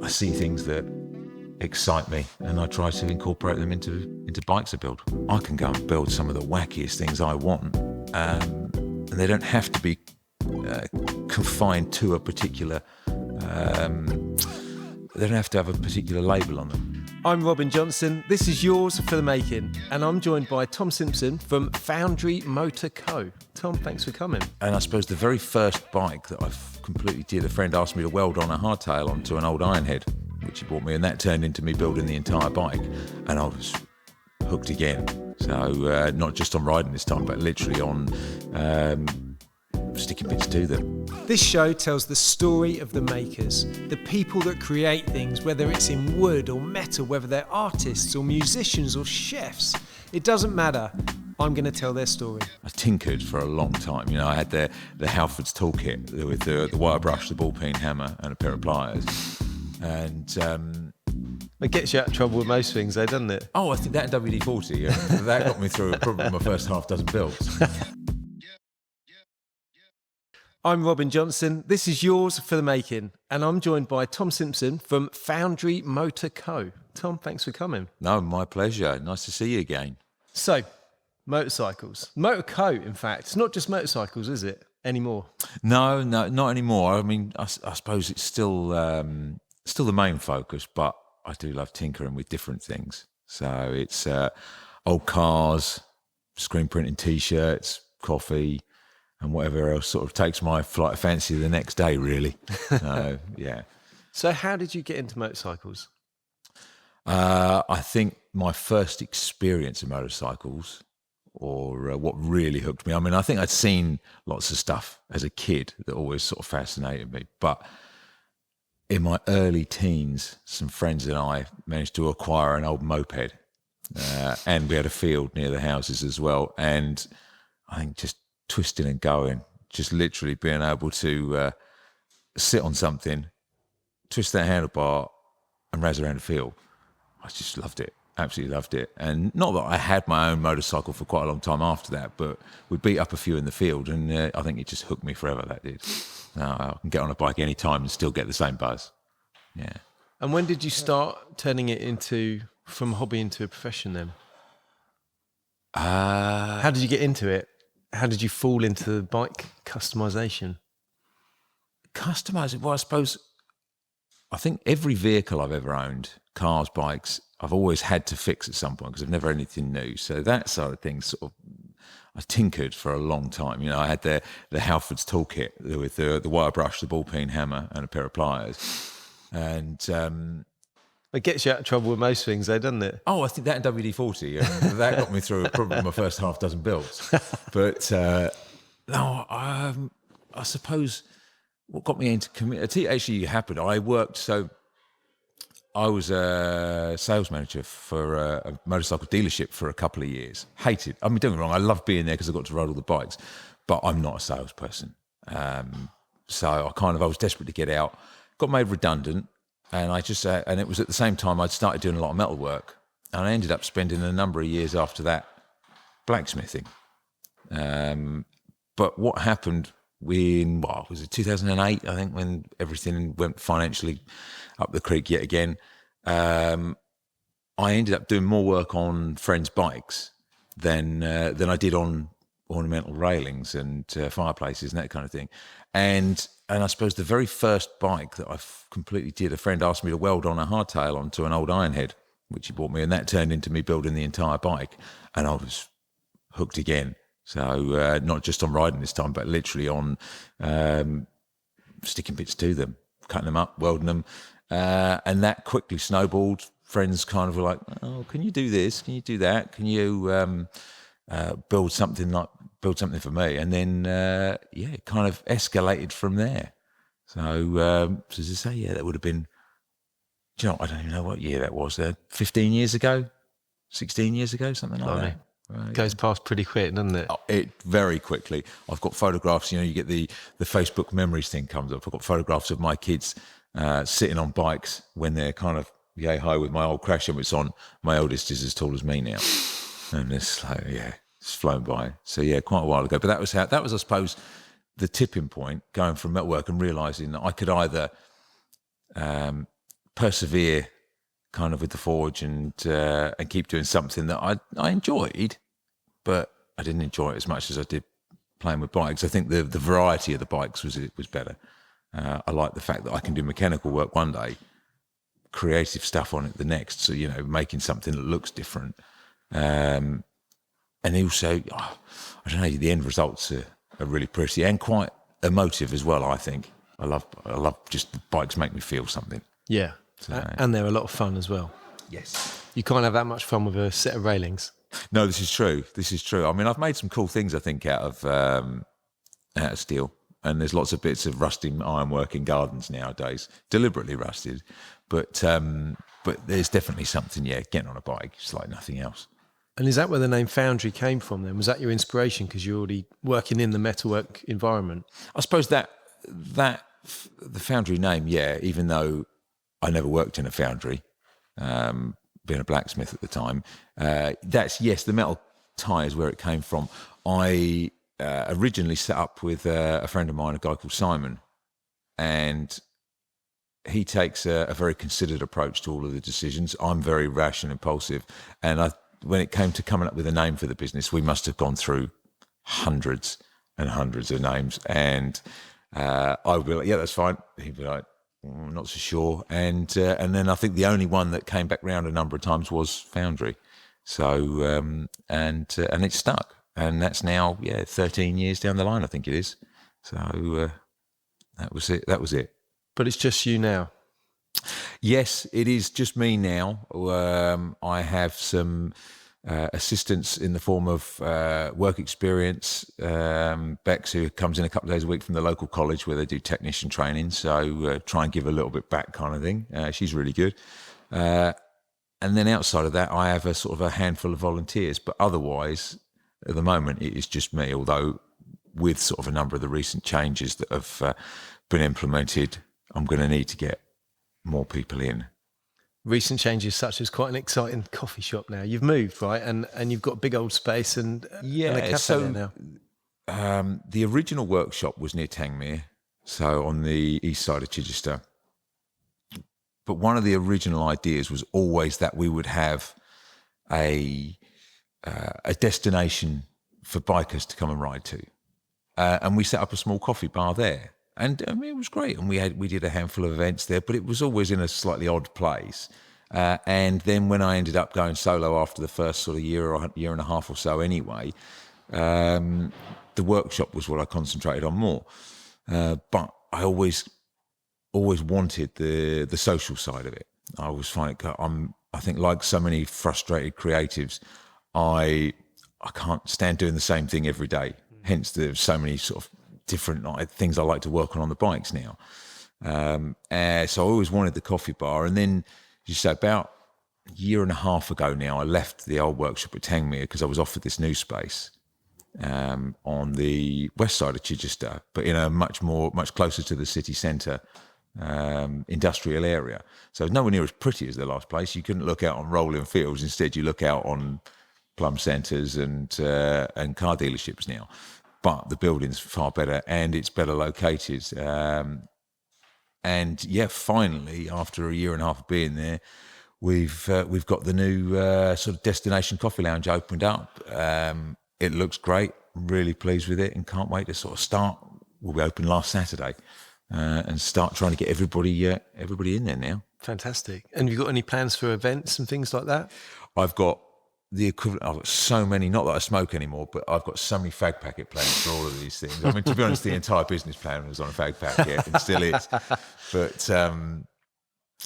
I see things that excite me and I try to incorporate them into bikes I build. I can go and build some of the wackiest things I want, and they don't have to be confined to a particular, they don't have to have a particular label on them. I'm Robin Johnson, this is Yours for the Making, and I'm joined by Tom Simpson from Foundry Motor Co. Tom, thanks for coming. And I suppose the very first bike that I've completely did, a friend asked me to weld on a hardtail onto an old iron head, which he bought me, and that turned into me building the entire bike, and I was hooked again. So not just on riding this time, but literally on sticking bits to them. This show tells the story of the makers, the people that create things, whether it's in wood or metal, whether they're artists or musicians or chefs. It doesn't matter. I'm going to tell their story. I tinkered for a long time. You know, I had the Halfords toolkit with the wire brush, the ball peen hammer, and a pair of pliers. And it gets you out of trouble with most things, though, doesn't it? Oh, I think that and WD-40, that got me through probably my first half dozen builds. I'm Robin Johnson, this is Yours for the Making, and I'm joined by Tom Simpson from Foundry Motor Co. Tom, thanks for coming. No, my pleasure. Nice to see you again. So, motorcycles. Motor Co, in fact. It's not just motorcycles, is it, anymore? No, not anymore. I mean, I suppose it's still the main focus, but I do love tinkering with different things. So it's old cars, screen printing T-shirts, coffee, and whatever else sort of takes my flight of fancy the next day, really. Yeah. So how did you get into motorcycles? I think my first experience of motorcycles, or what really hooked me, I mean, I think I'd seen lots of stuff as a kid that always sort of fascinated me. But in my early teens, some friends and I managed to acquire an old moped. And we had a field near the houses as well. And I think just twisting and going, just literally being able to sit on something, twist that handlebar and razz around the field. I just loved it, absolutely loved it. And not that I had my own motorcycle for quite a long time after that, but we beat up a few in the field, and I think it just hooked me forever, that did. I can get on a bike any time and still get the same buzz. Yeah. And when did you start turning it from hobby into a profession then? How did you get into it? How did you fall into bike customization? Customizing? Well, I think every vehicle I've ever owned, cars, bikes, I've always had to fix at some point because I've never had anything new. So that sort of thing I tinkered for a long time. You know, I had the Halfords toolkit with the wire brush, the ball peen hammer, and a pair of pliers. And it gets you out of trouble with most things, though, doesn't it? Oh, I think that and WD-40, that got me through probably my first half dozen builds. But no, I suppose what got me into community actually happened. I was a sales manager for a motorcycle dealership for a couple of years. Hated. I mean, don't get me wrong, I love being there because I got to ride all the bikes, but I'm not a salesperson. So I was desperate to get out, got made redundant. And and it was at the same time I'd started doing a lot of metalwork, and I ended up spending a number of years after that blacksmithing. But what happened was it 2008, I think, when everything went financially up the creek yet again, I ended up doing more work on friends' bikes than I did on ornamental railings and fireplaces and that kind of thing. And I suppose the very first bike that I completely did, a friend asked me to weld on a hardtail onto an old iron head, which he bought me, and that turned into me building the entire bike, and I was hooked again. So not just on riding this time, but literally on sticking bits to them, cutting them up, welding them, and that quickly snowballed. Friends kind of were like, "Oh, can you do this? Can you do that? Can you build something for me?" And then it kind of escalated from there. So as I say, that would have been, I don't even know what year that was. 15 years ago, 16 years ago, something like that. Right. Goes past pretty quick, doesn't it? It very quickly. I've got photographs. You get the Facebook memories thing comes up. I've got photographs of my kids sitting on bikes when they're kind of yay high with my old crash helmets on. My oldest is as tall as me now, and it's like, it's flown by. So quite a while ago. But that was I suppose, the tipping point, going from metalwork and realising that I could either persevere kind of with the forge and keep doing something that I enjoyed, but I didn't enjoy it as much as I did playing with bikes. I think the variety of the bikes was better. I like the fact that I can do mechanical work one day, creative stuff on it the next. So, making something that looks different. And also, I don't know, the end results are really pretty and quite emotive as well, I think. I love just the bikes make me feel something. Yeah. So, and they're a lot of fun as well. Yes. You can't have that much fun with a set of railings. No, this is true. I mean, I've made some cool things, I think, out of steel. And there's lots of bits of rusting ironwork in gardens nowadays, deliberately rusted. But there's definitely something, getting on a bike, it's like nothing else. And is that where the name Foundry came from then? Was that your inspiration because you're already working in the metalwork environment? I suppose that the Foundry name, even though I never worked in a foundry, being a blacksmith at the time, the metal tie is where it came from. I originally set up with a friend of mine, a guy called Simon, and he takes a very considered approach to all of the decisions. I'm very rash and impulsive, and when it came to coming up with a name for the business, we must have gone through hundreds and hundreds of names, and I would be like, yeah, that's fine. He'd be like, I'm not so sure. And then I think the only one that came back round a number of times was Foundry. So, and it stuck. And that's now, 13 years down the line, I think it is. So that was it. But it's just you now. Yes, it is just me now. I have some assistants in the form of work experience. Bex, who comes in a couple of days a week from the local college where they do technician training. So try and give a little bit back kind of thing. She's really good. And then outside of that, I have a sort of a handful of volunteers. But otherwise, at the moment, it is just me. Although with sort of a number of the recent changes that have been implemented, I'm going to need to get more people in. Recent changes such as quite an exciting coffee shop now. You've moved, right? And you've got a big old space and a cafe there now. The original workshop was near Tangmere, so on the east side of Chichester. But one of the original ideas was always that we would have a destination for bikers to come and ride to. And we set up a small coffee bar there. And I mean, it was great. And we did a handful of events there, but it was always in a slightly odd place. And then when I ended up going solo after the first sort of year and a half or so anyway, the workshop was what I concentrated on more. But I always wanted the social side of it. I always find it, I think like so many frustrated creatives, I can't stand doing the same thing every day. Hence there's so many sort of different things I like to work on the bikes now. So I always wanted the coffee bar. And then just about a year and a half ago now, I left the old workshop at Tangmere because I was offered this new space on the west side of Chichester, but in a much closer to the city centre industrial area. So nowhere near as pretty as the last place. You couldn't look out on rolling fields. Instead, you look out on plum centres and car dealerships now. But the building's far better and it's better located. And finally, after a year and a half of being there, we've got the new sort of destination coffee lounge opened up. It looks great. Really pleased with it and can't wait to sort of start. We'll be open last Saturday and start trying to get everybody in there now. Fantastic. And have you got any plans for events and things like that? I've got the equivalent. I've got so many, not that I smoke anymore, but I've got so many fag packet plans for all of these things. I mean, to be honest, the entire business plan was on a fag packet and still is. But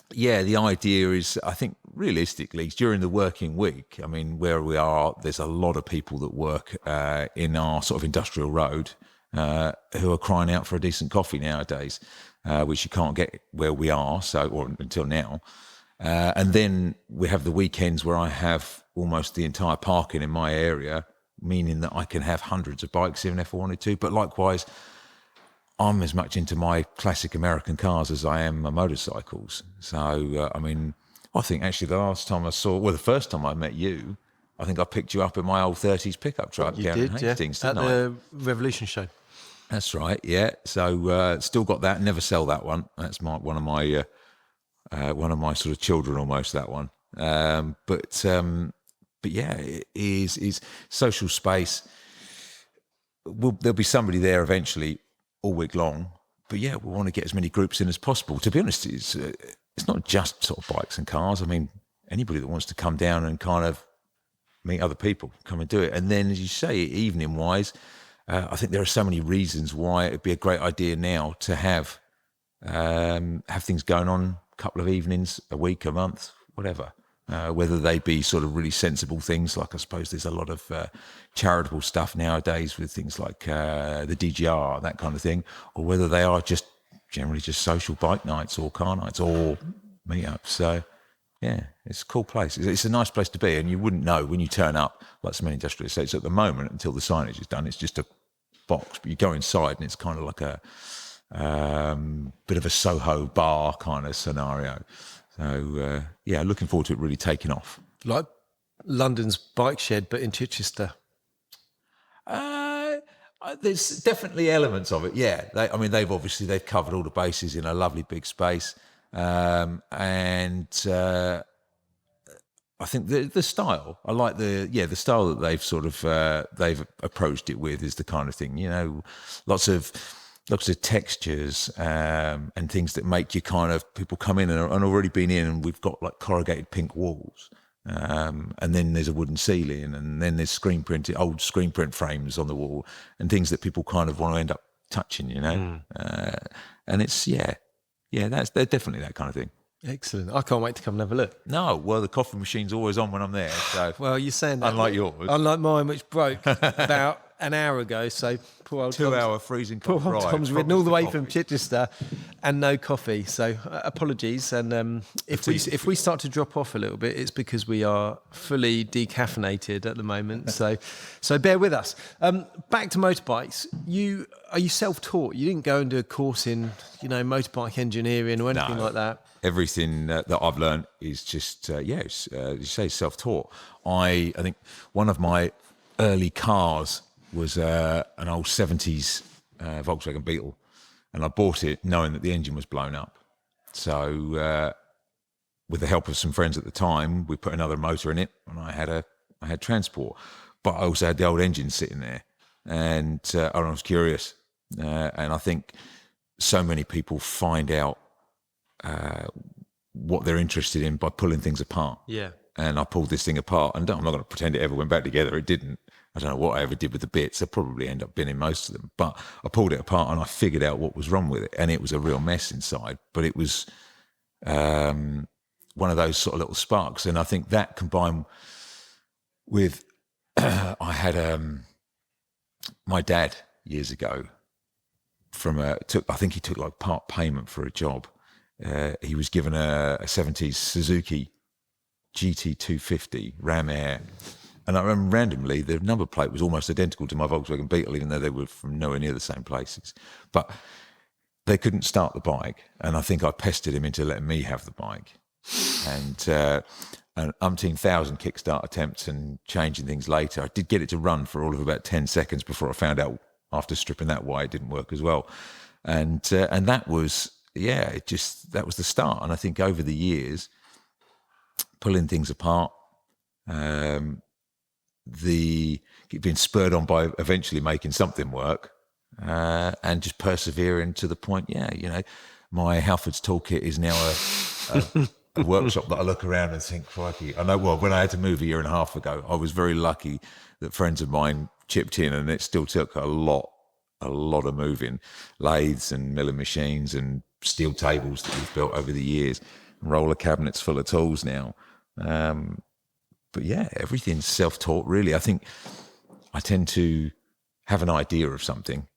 the idea is, I think realistically, during the working week, I mean, where we are, there's a lot of people that work in our sort of industrial road who are crying out for a decent coffee nowadays, which you can't get where we are, or until now. And then we have the weekends where I have almost the entire parking in my area, meaning that I can have hundreds of bikes even if I wanted to. But likewise, I'm as much into my classic American cars as I am my motorcycles. So, I mean, I think actually the first time I met you, I think I picked you up in my old 30s pickup truck down in Hastings, at the Revolution show. That's right, yeah. So still got that, never sell that one. That's one of my one of my sort of children almost, that one. But yeah, it is social space. There'll be somebody there eventually all week long. But yeah, we want to get as many groups in as possible. To be honest, it's not just sort of bikes and cars. I mean, anybody that wants to come down and kind of meet other people, come and do it. And then, as you say, evening wise, I think there are so many reasons why it'd be a great idea now to have things going on a couple of evenings a week, a month, whatever. Whether they be sort of really sensible things, like I suppose there's a lot of charitable stuff nowadays with things like the DGR, that kind of thing, or whether they are just generally just social bike nights or car nights or meetups. So, yeah, it's a cool place. It's a nice place to be, and you wouldn't know when you turn up, like so many industrial estates at the moment, until the signage is done. It's just a box, but you go inside and it's kind of like a bit of a Soho bar kind of scenario. So, yeah, looking forward to it really taking off. Like London's bike shed, but in Chichester. There's definitely elements of it, yeah. They've covered all the bases in a lovely big space. And I think the style, I like the style that they've sort of, they've approached it with is the kind of thing, lots of textures and things that make you kind of, people come in and already been in, and we've got like corrugated pink walls, and then there's a wooden ceiling, and then there's old screen print frames on the wall, and things that people kind of want to end up touching, and it's they're definitely that kind of thing. Excellent. I can't wait to come and have a look. No, well, the coffee machine's always on when I'm there. So well, you're saying that. Unlike yours. Unlike mine, which broke about an hour ago. So poor old 2 hour freezing cold Poor old ride. Tom's ridden all the way from Chichester and no coffee. So apologies. And if we start to drop off a little bit, it's because we are fully decaffeinated at the moment. So bear with us. Back to motorbikes. Are you self-taught? You didn't go and do a course in motorbike engineering or anything like that? Everything that I've learned is just, you say self-taught. I think one of my early cars was an old 70s Volkswagen Beetle, and I bought it knowing that the engine was blown up. So with the help of some friends at the time, we put another motor in it, and I had transport. But I also had the old engine sitting there, and I was curious. And I think so many people find out what they're interested in by pulling things apart. Yeah. And I pulled this thing apart, and I'm not going to pretend it ever went back together. It didn't. I don't know what I ever did with the bits. I'll probably end up binning most of them. But I pulled it apart and I figured out what was wrong with it. And it was a real mess inside. But it was one of those sort of little sparks. And I think that combined with, I had my dad years ago I think he took like part payment for a job. He was given a 70s Suzuki GT250 Ram Air. And I remember randomly, the number plate was almost identical to my Volkswagen Beetle, even though they were from nowhere near the same places. But they couldn't start the bike. And I think I pestered him into letting me have the bike. And an umpteen thousand kickstart attempts and changing things later. I did get it to run for all of about 10 seconds before I found out, after stripping that, why it didn't work as well. And that was, that was the start. And I think over the years, pulling things apart, being spurred on by eventually making something work, and just persevering to the point. My Halford's toolkit is now a workshop that I look around and think, crikey. I know. Well, when I had to move a year and a half ago, I was very lucky that friends of mine chipped in, and it still took a lot of moving, lathes and milling machines and steel tables that we've built over the years, roller cabinets full of tools now. But yeah, everything's self-taught, really. I think I tend to have an idea of something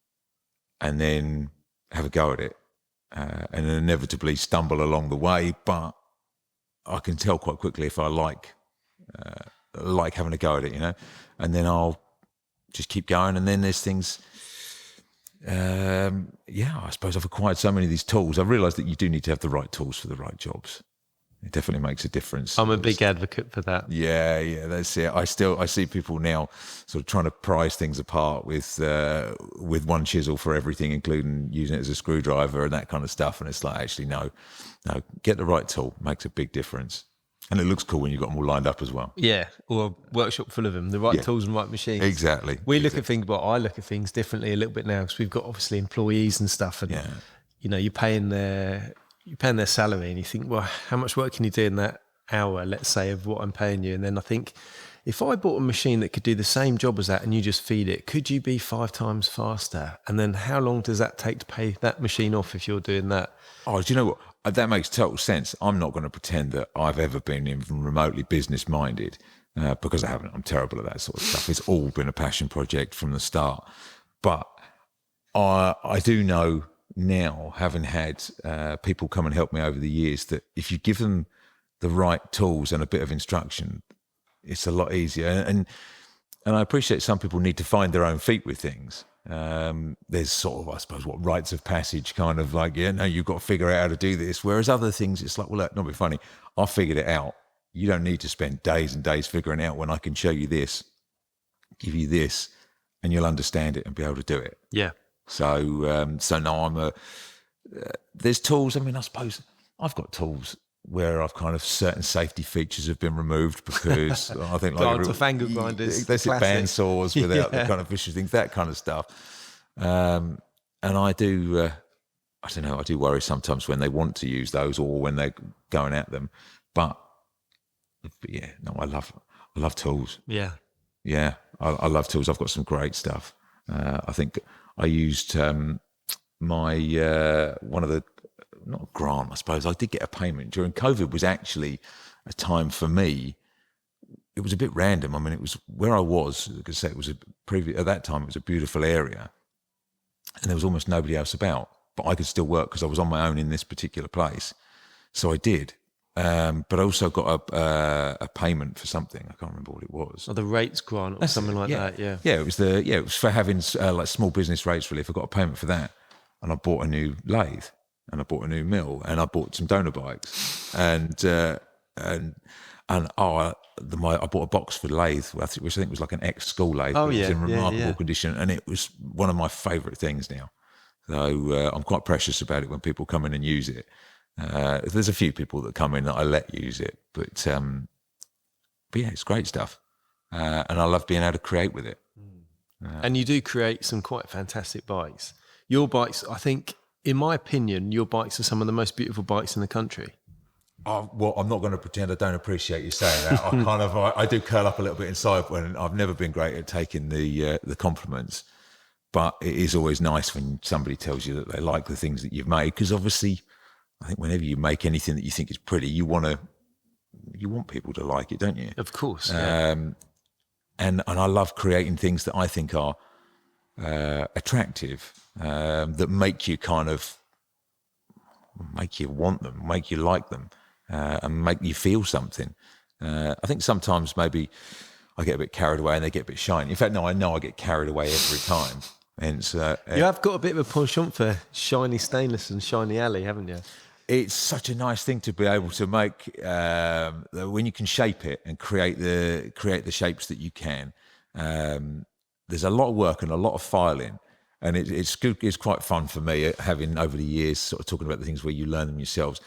and then have a go at it, and then inevitably stumble along the way. But I can tell quite quickly if I like having a go at it, and then I'll just keep going. And then there's things, I suppose I've acquired so many of these tools. I've realised that you do need to have the right tools for the right jobs. It definitely makes a difference. I'm a big advocate for that. Yeah, that's it. I see people now sort of trying to prise things apart with one chisel for everything, including using it as a screwdriver and that kind of stuff. And it's like, actually, no, get the right tool. Makes a big difference. And it looks cool when you've got them all lined up as well. Yeah, or a workshop full of them, the right tools and right machines. Exactly. I look at things differently a little bit now because we've got obviously employees and stuff, and you're paying their salary, and you think, well, how much work can you do in that hour, let's say, of what I'm paying you? And then I think, if I bought a machine that could do the same job as that and you just feed it, could you be 5 times faster? And then how long does that take to pay that machine off if you're doing that? Oh, do you know what? That makes total sense. I'm not going to pretend that I've ever been even remotely business-minded because I haven't. I'm terrible at that sort of stuff. It's all been a passion project from the start. But I do know now, having had people come and help me over the years, that if you give them the right tools and a bit of instruction, it's a lot easier. And I appreciate some people need to find their own feet with things. There's sort of, I suppose, what rites of passage, kind of like, you've got to figure out how to do this. Whereas other things, it's like, well, look, not be funny. I figured it out. You don't need to spend days and days figuring it out when I can show you this, give you this, and you'll understand it and be able to do it. Yeah. So now there's tools. I mean, I suppose I've got tools where I've kind of certain safety features have been removed because I think like angle grinders, that's it, band saws without the kind of vicious things, that kind of stuff. And I do, I don't know, I do worry sometimes when they want to use those or when they're going at them. But yeah, no, I love tools. Yeah. Yeah, I love tools. I've got some great stuff. I think I used my one of the, not a grant, I suppose. I did get a payment during COVID. Was actually a time for me. It was a bit random. I mean, it was where I was. Like I say, it was at that time. It was a beautiful area, and there was almost nobody else about. But I could still work because I was on my own in this particular place. So I did. But I also got a payment for something. I can't remember what it was. Or the rates grant or something like that. Yeah. Yeah, it was for having like small business rates relief. I got a payment for that, and I bought a new lathe. And I bought a new mill, and I bought some donor bikes, and I bought a box for the lathe, which I think was like an ex-school lathe. Oh, It was yeah, in remarkable yeah. condition, and it was one of my favourite things now. So I'm quite precious about it when people come in and use it. There's a few people that come in that I let use it, but yeah, it's great stuff, and I love being able to create with it. And you do create some quite fantastic bikes. Your bikes, I think, in my opinion, your bikes are some of the most beautiful bikes in the country. Well, I'm not going to pretend I don't appreciate you saying that. I do curl up a little bit inside when I've never been great at taking the compliments, but it is always nice when somebody tells you that they like the things that you've made, because obviously, I think whenever you make anything that you think is pretty, you want people to like it, don't you? Of course. Yeah. And I love creating things that I think are attractive, that make you want them, make you like them, and make you feel something. I think sometimes maybe I get a bit carried away and they get a bit shiny. In fact, no, I know I get carried away every time. And you have got a bit of a penchant for shiny stainless and shiny alley, haven't you? It's such a nice thing to be able to make when you can shape it and create the shapes that you can. There's a lot of work and a lot of filing, and it's good. It's quite fun for me, having over the years sort of talking about the things where you learn them yourselves.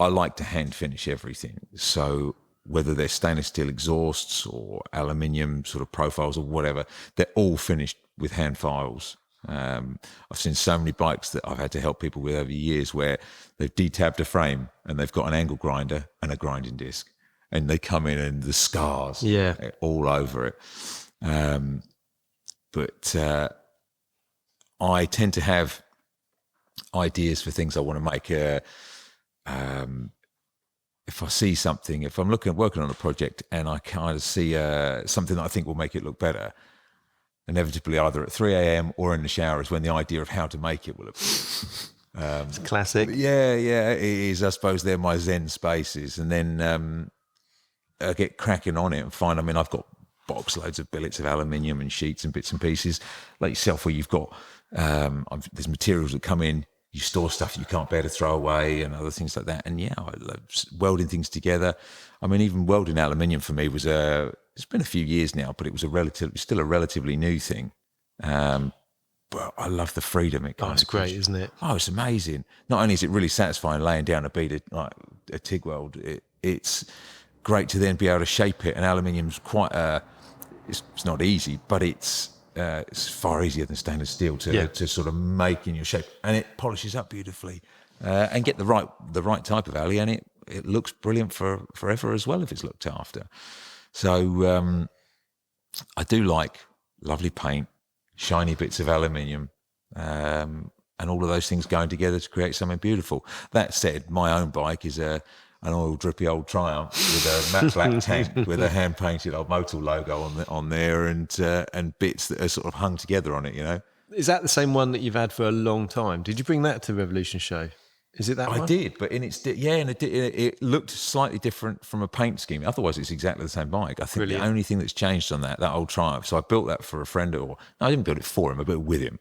I like to hand finish everything. So whether they're stainless steel exhausts or aluminium sort of profiles or whatever, they're all finished with hand files. I've seen so many bikes that I've had to help people with over the years where they've detabbed a frame and they've got an angle grinder and a grinding disc, and they come in and the scars all over it. But I tend to have ideas for things I want to make. If I see something, if I'm working on a project and I kind of see something that I think will make it look better, inevitably either at 3 a.m. or in the shower is when the idea of how to make it will appear. It's classic. Yeah, it is. I suppose they're my Zen spaces. And then I get cracking on it and find, I've got box loads of billets of aluminium and sheets and bits and pieces like yourself, where you've got, there's materials that come in, you store stuff you can't bear to throw away and other things like that. And yeah, I love welding things together. I mean, even welding aluminium for me it's been a few years now, but it was still a relatively new thing. But I love the freedom it kind it's great, isn't it? Oh, it's amazing. Not only is it really satisfying laying down a bead like a TIG weld, it's great to then be able to shape it. And aluminium's it's not easy, but it's far easier than stainless steel to sort of make in your shape, and it polishes up beautifully and get the right type of alley, and it looks brilliant for forever as well if it's looked after. So I do like lovely paint, shiny bits of aluminium, and all of those things going together to create something beautiful. That said, my own bike is an oil drippy old Triumph with a matte black tank with a hand painted Automotive logo on there and bits that are sort of hung together on it. Is that the same one that you've had for a long time? Did you bring that to Revolution Show? Is it that one? I did, but it looked slightly different from a paint scheme. Otherwise, it's exactly the same bike. I think Brilliant. The only thing that's changed on that old Triumph. So I built that for a friend, I didn't build it for him. I built it with him.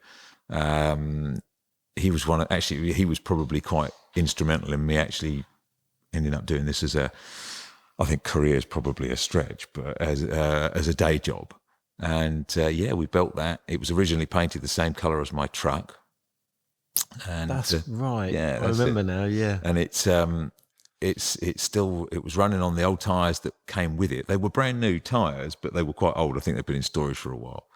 He was probably quite instrumental in me actually ending up doing this I think career is probably a stretch, but as a day job. And we built that. It was originally painted the same color as my truck. And that's right. Yeah, I remember now. Yeah, and it was running on the old tyres that came with it. They were brand new tyres, but they were quite old. I think they've been in storage for a while.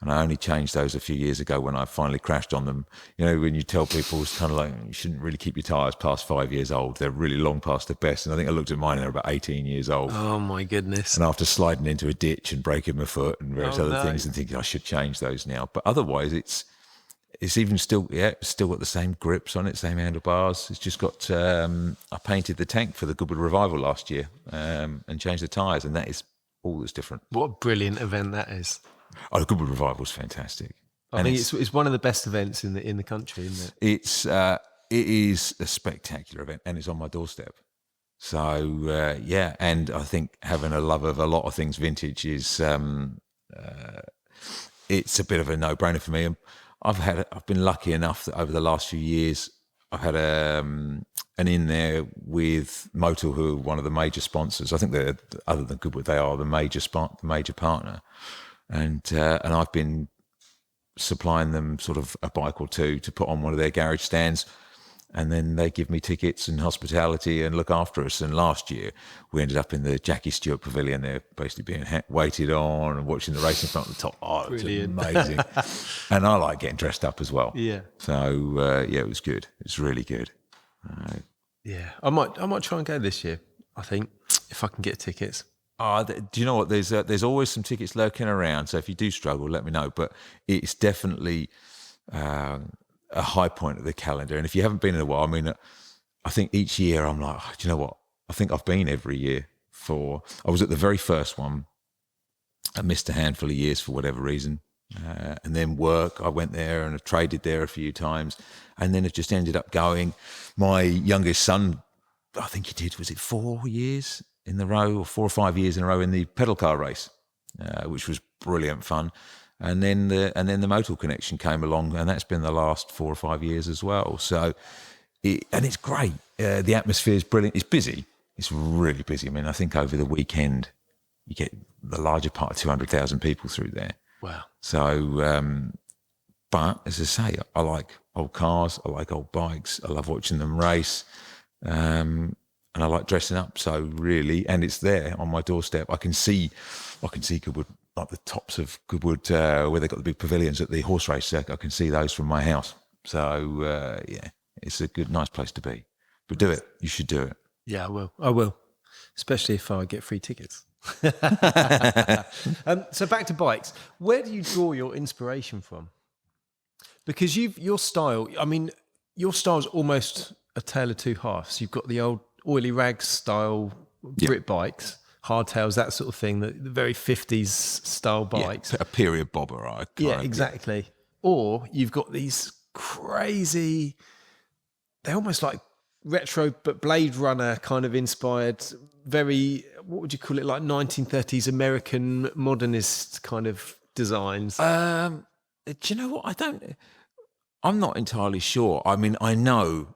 And I only changed those a few years ago when I finally crashed on them. When you tell people, it's kind of like, you shouldn't really keep your tyres past 5 years old. They're really long past their best. And I think I looked at mine and they're about 18 years old. Oh, my goodness. And after sliding into a ditch and breaking my foot and various other things and thinking I should change those now. But otherwise, it's even still got the same grips on it, same handlebars. It's just got, I painted the tank for the Goodwood revival last year and changed the tyres. And that is all that's different. What a brilliant event that is. Oh, the Goodwood revival is fantastic. I think it's one of the best events in the country, isn't it? It is a spectacular event, and it's on my doorstep. So and I think having a love of a lot of things vintage is it's a bit of a no-brainer for me. I've been lucky enough that over the last few years I've had an in there with Motor, who are one of the major sponsors. I think they're, other than Goodwood, they are the major partner. And I've been supplying them sort of a bike or two to put on one of their garage stands, and then they give me tickets and hospitality and look after us. And last year we ended up in the Jackie Stewart Pavilion. They're basically being waited on and watching the racing front at the top. Oh, it was amazing. And I like getting dressed up as well. Yeah. So it was good. It's really good. Yeah, I might try and go this year, I think, if I can get tickets. Do you know what? There's always some tickets lurking around. So if you do struggle, let me know. But it's definitely a high point of the calendar. And if you haven't been in a while, I mean, I think each year I'm like, do you know what? I think I've been every year I was at the very first one. I missed a handful of years for whatever reason. And then work, I went there and I traded there a few times. And then it just ended up going. My youngest son, I think he did, was it 4 years in the row, or 4 or 5 years in a row in the pedal car race, which was brilliant fun. And then the Motor connection came along, and that's been the last 4 or 5 years as well. So, it's great. The atmosphere is brilliant. It's busy. It's really busy. I mean, I think over the weekend you get the larger part of 200,000 people through there. Wow. So, but as I say, I like old cars. I like old bikes. I love watching them race. And I like dressing up, so really, and it's there on my doorstep. I can see Goodwood, like the tops of Goodwood, where they've got the big pavilions at the horse race circuit. I can see those from my house. So it's a nice place to be. But do it. You should do it. Yeah, I will, especially if I get free tickets. So back to bikes. Where do you draw your inspiration from? Because your style is almost a tale of two halves. You've got the old oily rags style Brit bikes, hardtails, that sort of thing, the very 50s style bikes. A period bobber. Exactly. Or you've got these crazy, they're almost like retro but Blade Runner kind of inspired, very, what would you call it, like 1930s American modernist kind of designs. Do you know what? I'm not entirely sure. I mean, I know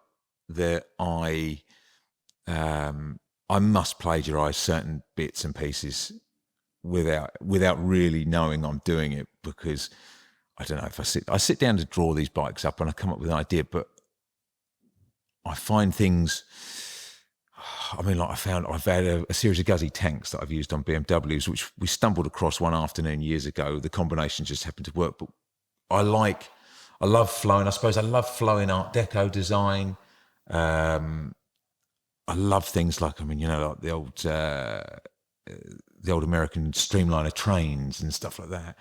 that I must plagiarize certain bits and pieces without really knowing I'm doing it, because I don't know, if I sit down to draw these bikes up and I come up with an idea, but I find things. I mean, like I've had a series of Guzzi tanks that I've used on BMWs, which we stumbled across one afternoon years ago. The combination just happened to work, but I love flowing. I suppose I love flowing Art Deco design. I love things like, I mean, like the old American streamliner trains and stuff like that.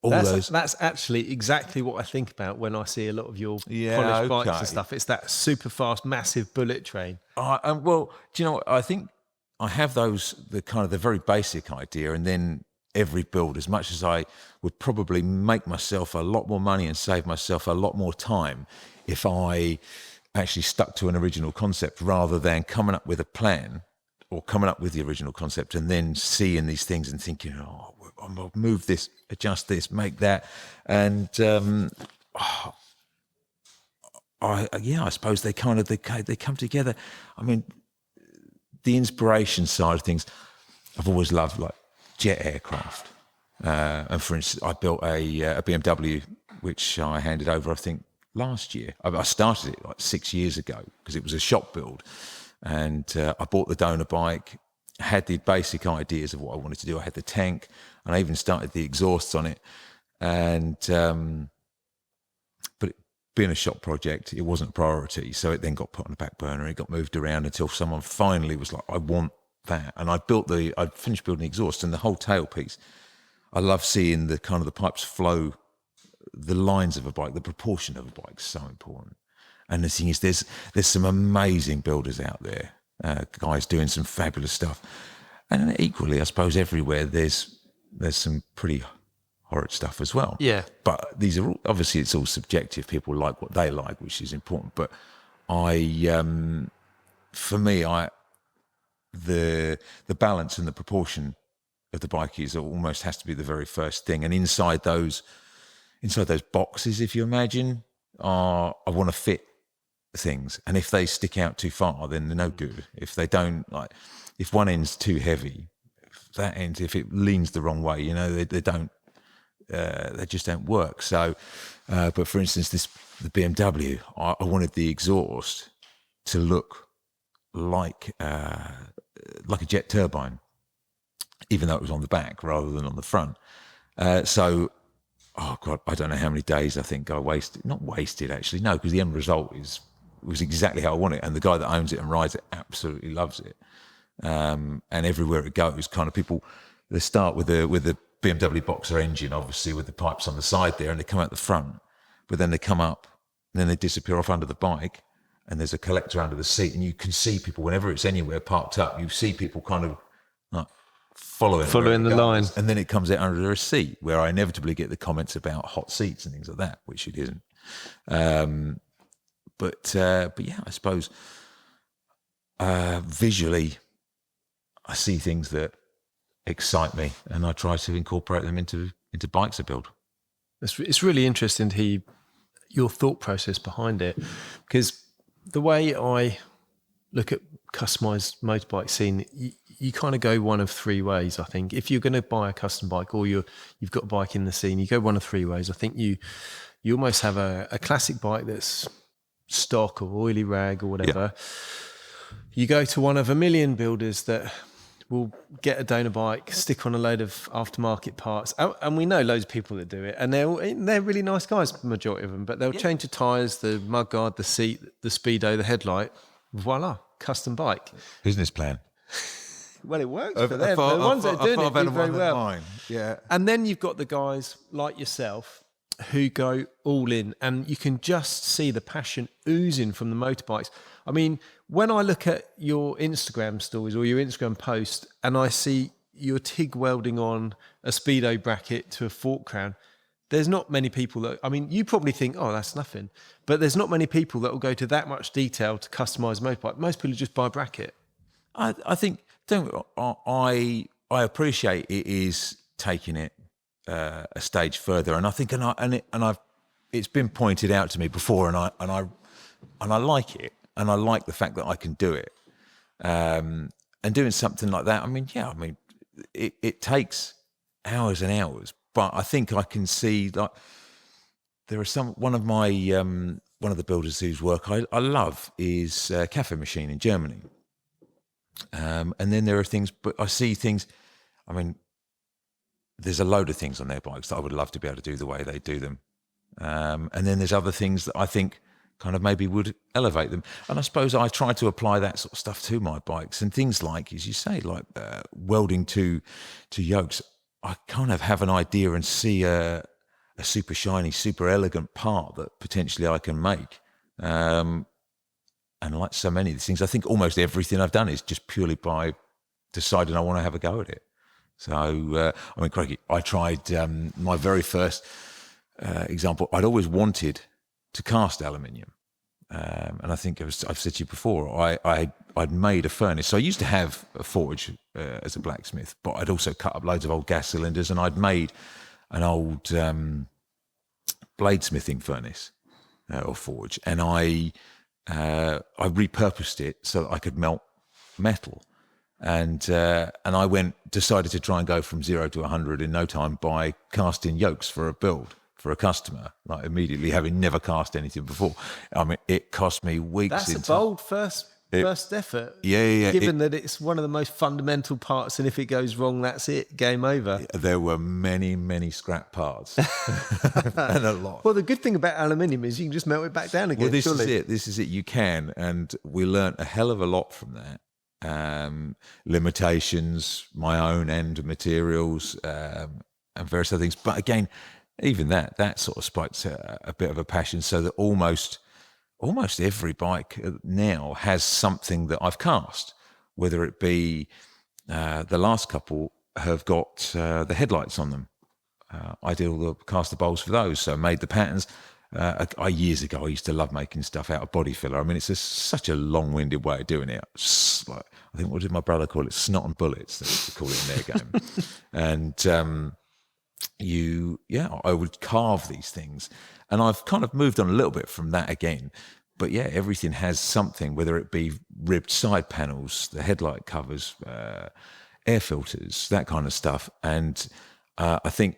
That's actually exactly what I think about when I see a lot of your polished bikes and stuff. It's that super fast, massive bullet train. Well, do you know what? I think I have the very basic idea, and then every build, as much as I would probably make myself a lot more money and save myself a lot more time if I actually stuck to an original concept rather than coming up with a plan or coming up with the original concept and then seeing these things and thinking, oh, I'll move this, adjust this, make that. And I suppose they come together. I mean, the inspiration side of things, I've always loved, like jet aircraft. And for instance, I built a BMW, which I handed over, I think, last year. I started it like 6 years ago because it was a shop build. And I bought the donor bike, had the basic ideas of what I wanted to do. I had the tank, and I even started the exhausts on it. And but being a shop project, it wasn't a priority. So it then got put on the back burner. It got moved around until someone finally was like, I want that. And I finished building the exhaust and the whole tailpiece. I love seeing the pipes flow, the lines of a bike, the proportion of a bike is so important. And the thing is, there's some amazing builders out there, guys doing some fabulous stuff. And equally, I suppose everywhere there's some pretty horrid stuff as well. Yeah. But these are obviously, it's all subjective. People like what they like, which is important. But for me, the balance and the proportion of the bike is almost has to be the very first thing. And inside those boxes, if you imagine, I want to fit things, and if they stick out too far, then they're no good. If they don't, like, if one end's too heavy, if it leans the wrong way, they don't, they just don't work. So, but for instance, the BMW, I wanted the exhaust to look like a jet turbine, even though it was on the back rather than on the front. So, oh God, I don't know how many days I think I wasted. Not wasted, actually, no, because the end result was exactly how I want it, and the guy that owns it and rides it absolutely loves it. And everywhere it goes, people, they start with the BMW Boxer engine, obviously with the pipes on the side there, and they come out the front, but then they come up, and then they disappear off under the bike, and there's a collector under the seat, and you can see people whenever it's anywhere parked up. You see people kind of like following the line, and then it comes out under a seat, where I inevitably get the comments about hot seats and things like that, which it isn't. But yeah, I suppose visually, I see things that excite me, and I try to incorporate them into bikes I build. It's really interesting to hear your thought process behind it, because the way I look at customized motorbike scene, you kind of go one of three ways. I think if you're going to buy a custom bike, or you've got a bike in the scene, you go one of three ways. I think you almost have a classic bike that's stock or oily rag or whatever. Yeah. You go to one of a million builders that will get a donor bike, stick on a load of aftermarket parts, and we know loads of people that do it, and they're really nice guys, majority of them, but they'll change the tyres, the mudguard, the seat, the speedo, the headlight. Voila, custom bike. Business plan. Well, it works for them. The ones that are doing it do very well. Mine. Yeah. And then you've got the guys like yourself who go all in, and you can just see the passion oozing from the motorbikes. I mean, when I look at your Instagram stories or your Instagram post, and I see your TIG welding on a speedo bracket to a fork crown, there's not many people that, I mean, you probably think, oh, that's nothing, but there's not many people that will go to that much detail to customize a motorbike. Most people just buy a bracket. I think, I appreciate it is taking it a stage further, and I think, and I've it's been pointed out to me before, and I like it, and I like the fact that I can do it. And doing something like that, it takes hours and hours, but I think I can see, like, there are one of the builders whose work I love is Café Machine in Germany. And then there are things, but I see things, there's a load of things on their bikes that I would love to be able to do the way they do them. And then there's other things that I think kind of maybe would elevate them. And I suppose I try to apply that sort of stuff to my bikes, and things like, as you say, like welding to yokes. I kind of have an idea and see a super shiny, super elegant part that potentially I can make. And like so many of these things, I think almost everything I've done is just purely by deciding I want to have a go at it. So, crikey, I tried my very first example. I'd always wanted to cast aluminium. And I think I've said to you before, I'd made a furnace. So I used to have a forge as a blacksmith, but I'd also cut up loads of old gas cylinders, and I'd made an old bladesmithing furnace or forge, and I repurposed it so that I could melt metal. And I decided to try and go from 0 to 100 in no time by casting yokes for a build for a customer, like immediately having never cast anything before. It cost me weeks. That's a bold first effort. Yeah. Given that it's one of the most fundamental parts, and if it goes wrong, that's it, game over. There were many, many scrap parts, and a lot. Well, the good thing about aluminium is you can just melt it back down again. Well, this surely. is it. This is it. You can, and we learnt a hell of a lot from that. Limitations, my own and materials, and various other things. But again, even that sort of spikes a bit of a passion, so that almost every bike now has something that I've cast, whether it be the last couple have got the headlights on them. I did all the caster bowls for those, so made the patterns. Years ago, I used to love making stuff out of body filler. it's such a long-winded way of doing it. Like, I think, what did my brother call it? Snot and bullets, they used to call it in their game. And I would carve these things, and I've kind of moved on a little bit from that again. But yeah, everything has something, whether it be ribbed side panels, the headlight covers, air filters, that kind of stuff. And I think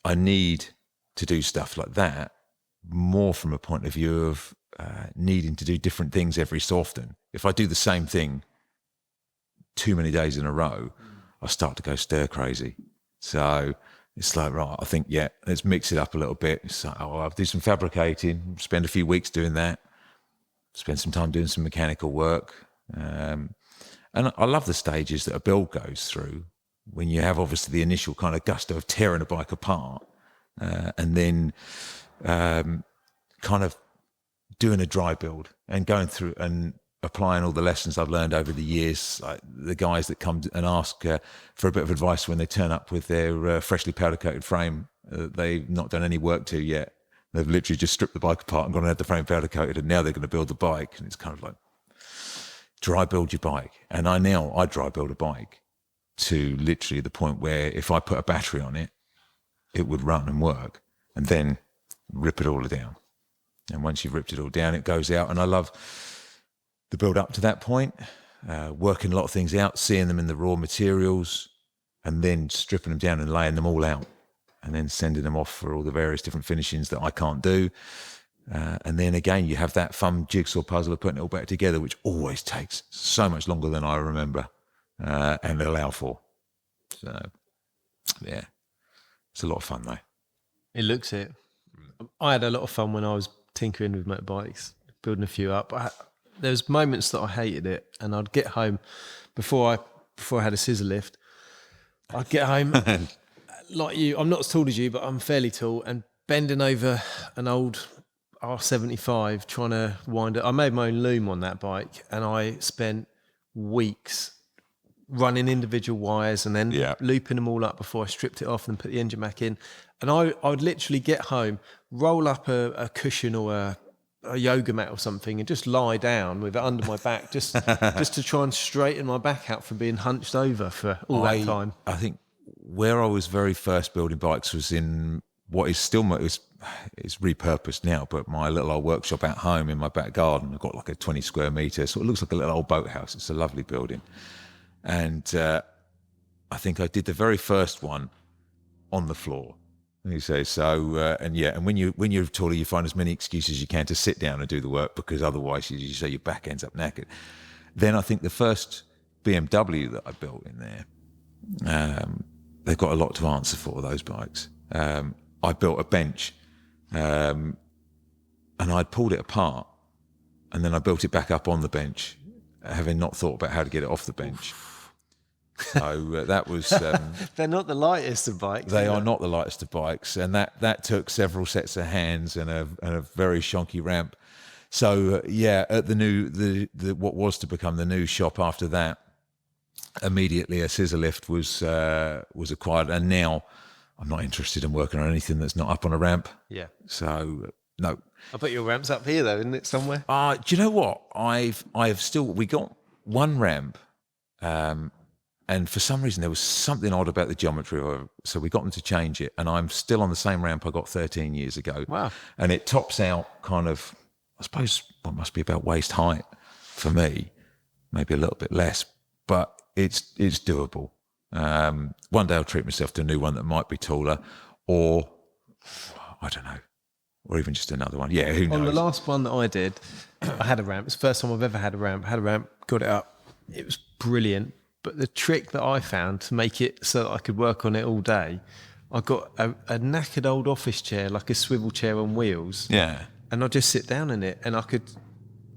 I need to do stuff like that more from a point of view of needing to do different things every so often. If I do the same thing too many days in a row, I start to go stir crazy. So it's like, right, I think, let's mix it up a little bit. It's like, I'll do some fabricating, spend a few weeks doing that, spend some time doing some mechanical work. And I love the stages that a build goes through when you have obviously the initial kind of gusto of tearing a bike apart, and then kind of doing a dry build and going through and applying all the lessons I've learned over the years. Like the guys that come and ask for a bit of advice when they turn up with their freshly powder coated frame they've not done any work to yet. They've literally just stripped the bike apart and gone and had the frame powder coated, and now they're going to build the bike. And it's kind of like, dry build your bike. And I dry build a bike to literally the point where if I put a battery on it, it would run and work, and then rip it all down. And once you've ripped it all down, it goes out. And I love the build up to that point, working a lot of things out, seeing them in the raw materials, and then stripping them down and laying them all out, and then sending them off for all the various different finishings that I can't do. And then again, you have that fun jigsaw puzzle of putting it all back together, which always takes so much longer than I remember and allow for. So, yeah, it's a lot of fun though. It looks it. I had a lot of fun when I was tinkering with motorbikes, building a few up. There was moments that I hated it, and I'd get home before I had a scissor lift. I'd get home like you. I'm not as tall as you, but I'm fairly tall, and bending over an old R75 trying to wind it. I made my own loom on that bike, and I spent weeks running individual wires and then looping them all up before I stripped it off and put the engine back in. And I would literally get home, roll up a cushion or a yoga mat or something, and just lie down with it under my back, just to try and straighten my back out from being hunched over for all that time. I think where I was very first building bikes was in what is still it's repurposed now, but my little old workshop at home in my back garden, I've got like a 20 square metre, so it looks like a little old boathouse. It's a lovely building. And I think I did the very first one on the floor. And you say, and when you're taller, you find as many excuses as you can to sit down and do the work, because otherwise you say your back ends up knackered. Then I think the first BMW that I built in there, they've got a lot to answer for, those bikes. I built a bench, and I'd pulled it apart, and then I built it back up on the bench, having not thought about how to get it off the bench. So that was... They're not the lightest of bikes. They are not the lightest of bikes, and that took several sets of hands and a very shonky ramp. So at the what was to become the new shop after that, immediately a scissor lift was acquired, and now I'm not interested in working on anything that's not up on a ramp. Yeah. So no. I bet your ramp's up here though, isn't it, somewhere? Do you know what? We got one ramp, and for some reason there was something odd about the geometry, so we got them to change it, and I'm still on the same ramp I got 13 years ago. Wow. And it tops out kind of, I suppose, what must be about waist height for me, maybe a little bit less, but it's doable. One day I'll treat myself to a new one that might be taller, or I don't know, or even just another one. Yeah, who knows? On the last one that I did, I had a ramp. It's the first time I've ever had a ramp. Got it up. It was brilliant. But the trick that I found to make it so that I could work on it all day, I got a knackered old office chair, like a swivel chair on wheels. Yeah. And I'd just sit down in it, and I could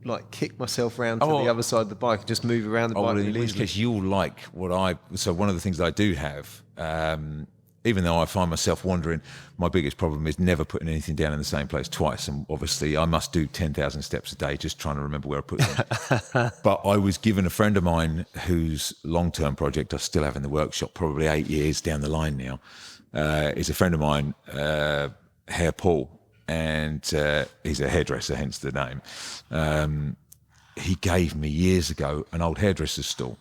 like kick myself around to the other side of the bike and just move around the bike. Well, in which case you'll like so one of the things that I do have, even though I find myself wandering, my biggest problem is never putting anything down in the same place twice. And obviously I must do 10,000 steps a day just trying to remember where I put them. But I was given a friend of mine whose long-term project I still have in the workshop, probably 8 years down the line now, is a friend of mine, Herr Paul. And he's a hairdresser, hence the name. He gave me years ago an old hairdresser's stool,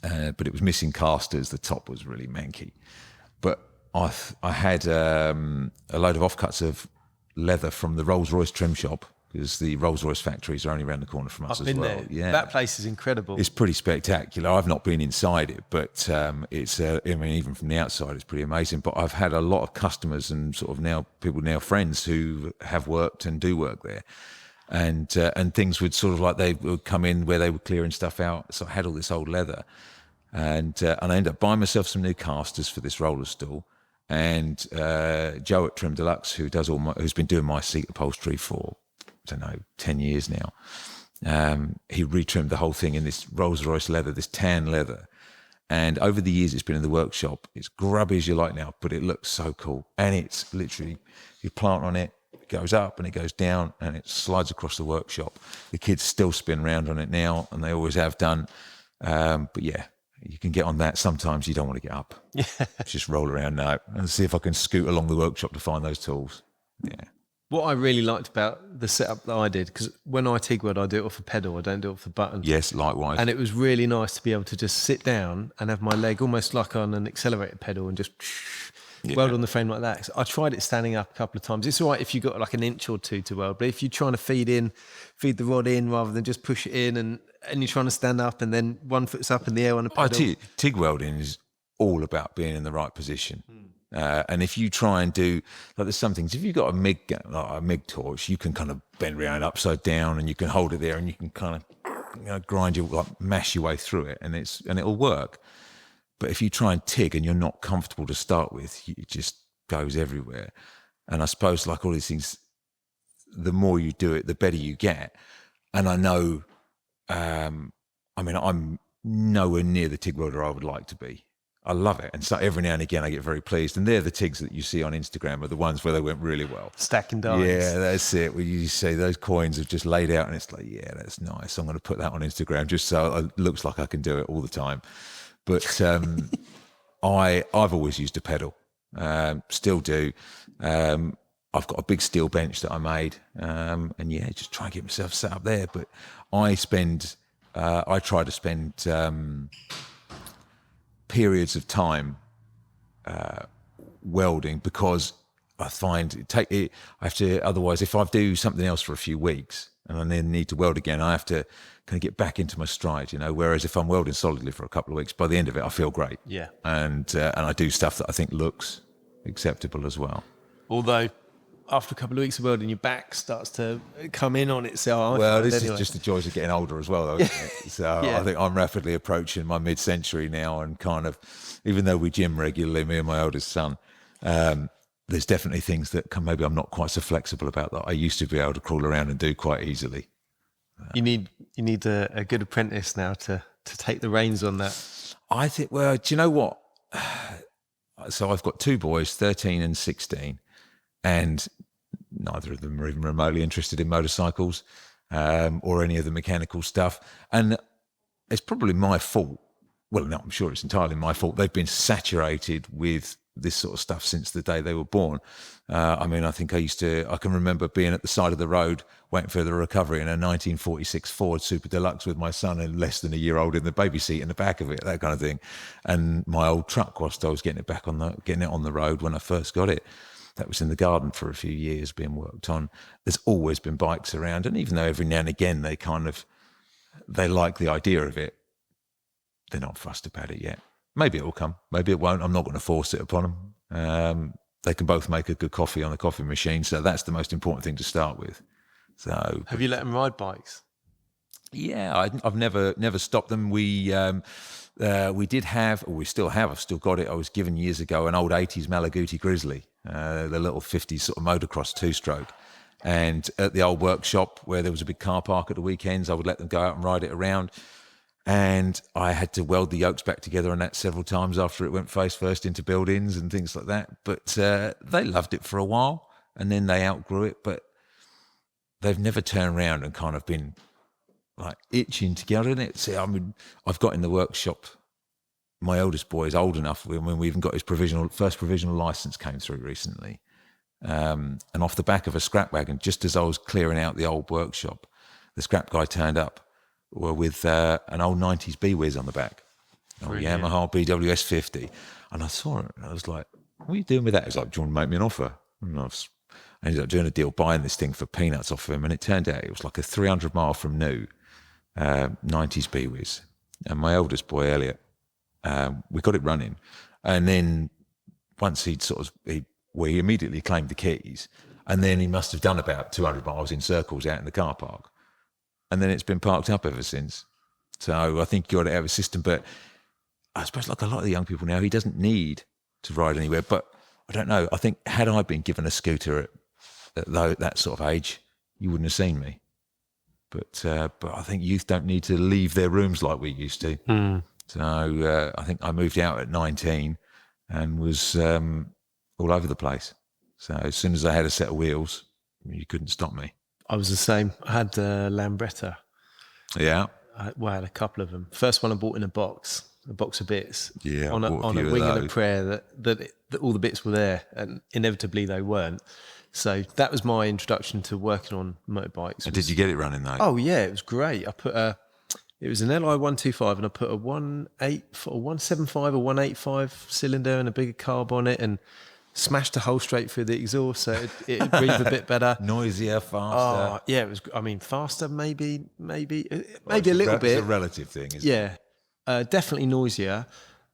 but it was missing casters. The top was really manky. But I had a load of offcuts of leather from the Rolls-Royce trim shop, because the Rolls-Royce factories are only around the corner from us I've as been well. there. Yeah, that place is incredible. It's pretty spectacular. I've not been inside it, but it's. I mean, even from the outside, it's pretty amazing. But I've had a lot of customers and sort of people friends who have worked and do work there, and things would sort of like they would come in where they were clearing stuff out. So I had all this old leather, and I ended up buying myself some new casters for this roller stool. And Joe at Trim Deluxe, who's been doing my seat upholstery for, I don't know, 10 years now. He retrimmed the whole thing in this Rolls-Royce leather, this tan leather. And over the years it's been in the workshop. It's grubby as you like now, but it looks so cool. And it's literally, you plant on it, it goes up and it goes down and it slides across the workshop. The kids still spin around on it now, and they always have done. But yeah, you can get on that. Sometimes you don't want to get up. Yeah. Just roll around now and see if I can scoot along the workshop to find those tools. Yeah. What I really liked about the setup that I did, because when I TIG weld, I do it off a pedal, I don't do it off the button. Yes, likewise. And it was really nice to be able to just sit down and have my leg almost like on an accelerated pedal and just weld on the frame like that. So I tried it standing up a couple of times. It's all right if you've got like an inch or two to weld, but if you're trying to feed the rod in rather than just push it in, and you're trying to stand up and then one foot's up in the air on a pedal. TIG welding is all about being in the right position. And if you try and do, like there's some things, if you've got a MIG torch, you can kind of bend around upside down and you can hold it there and you can kind of mash your way through it, and it'll work. But if you try and TIG and you're not comfortable to start with, it just goes everywhere. And I suppose like all these things, the more you do it, the better you get. And I know, I'm nowhere near the TIG welder I would like to be. I love it. And so every now and again I get very pleased. And they're the TIGs that you see on Instagram are the ones where they went really well. Stacking dimes. Yeah, that's it. Where you say those coins have just laid out and it's like, yeah, that's nice. I'm going to put that on Instagram just so it looks like I can do it all the time. But I've always used a pedal, still do. I've got a big steel bench that I made, and yeah, just try and get myself set up there. But I try to spend periods of time welding, because I find I have to, otherwise if I do something else for a few weeks and I then need to weld again, I have to kind of get back into my stride, whereas if I'm welding solidly for a couple of weeks, by the end of it I feel great. Yeah. And I do stuff that I think looks acceptable as well. Although after a couple of weeks of welding, your back starts to come in on itself. Well, this is just the joys of getting older as well, though, isn't it? So Yeah. I think I'm rapidly approaching my mid-century now, and kind of, even though we gym regularly, me and my oldest son, there's definitely things that maybe I'm not quite so flexible about that I used to be able to crawl around and do quite easily. You need a good apprentice now to take the reins on that. I think, well, do you know what? So I've got two boys, 13 and 16, and neither of them are even remotely interested in motorcycles or any of the mechanical stuff. And it's probably my fault. Well, no, I'm sure it's entirely my fault. They've been saturated with this sort of stuff since the day they were born. I think I can remember being at the side of the road waiting for the recovery in a 1946 Ford Super Deluxe with my son and less than a year old in the baby seat in the back of it, that kind of thing. And my old truck, whilst I was getting it on the road when I first got it, that was in the garden for a few years being worked on. There's always been bikes around, and even though every now and again they like the idea of it, they're not fussed about it yet. Maybe it will come, maybe it won't. I'm not going to force it upon them. They can both make a good coffee on the coffee machine, so that's the most important thing to start with. So, have you let them ride bikes? Yeah, I've never stopped them. We did have, or we still have, I've still got it. I was given years ago an old 80s Malaguti Grizzly, the little 50s sort of motocross two-stroke. And at the old workshop where there was a big car park at the weekends, I would let them go out and ride it around. And I had to weld the yokes back together on that several times after it went face first into buildings and things like that. But they loved it for a while, and then they outgrew it. But they've never turned around and kind of been like itching to get in it. See, I've got in the workshop, my oldest boy is old enough when we even got his first provisional license came through recently. And off the back of a scrap wagon, just as I was clearing out the old workshop, the scrap guy turned up with an old 90s B-Wiz on the back, Yamaha BWS 50. And I saw it and I was like, what are you doing with that? He was like, do you want to make me an offer? And I ended up doing a deal buying this thing for peanuts off of him, and it turned out it was like a 300 mile from new 90s B-Wiz. And my oldest boy, Elliot, we got it running. And then once he immediately claimed the keys, and then he must have done about 200 miles in circles out in the car park. And then it's been parked up ever since. So I think you got to have a system. But I suppose like a lot of the young people now, he doesn't need to ride anywhere. But I don't know. I think had I been given a scooter at that sort of age, you wouldn't have seen me. But I think youth don't need to leave their rooms like we used to. So I think I moved out at 19 and was all over the place. So as soon as I had a set of wheels, you couldn't stop me. I was the same. I had a Lambretta. Yeah. I had a couple of them. First one I bought in a box of bits. Yeah, on a wing and a prayer that all the bits were there, and inevitably they weren't. So that was my introduction to working on motorbikes. And did you get it running though? Oh yeah, it was great. It was an LI 125, and I put a 175 or 185 cylinder and a bigger carb on it, and smashed a hole straight through the exhaust, so it'd breathe a bit better. Noisier, faster. Oh, yeah, it was. I mean, faster, maybe a little bit. It's a relative thing, isn't it? Yeah, definitely noisier,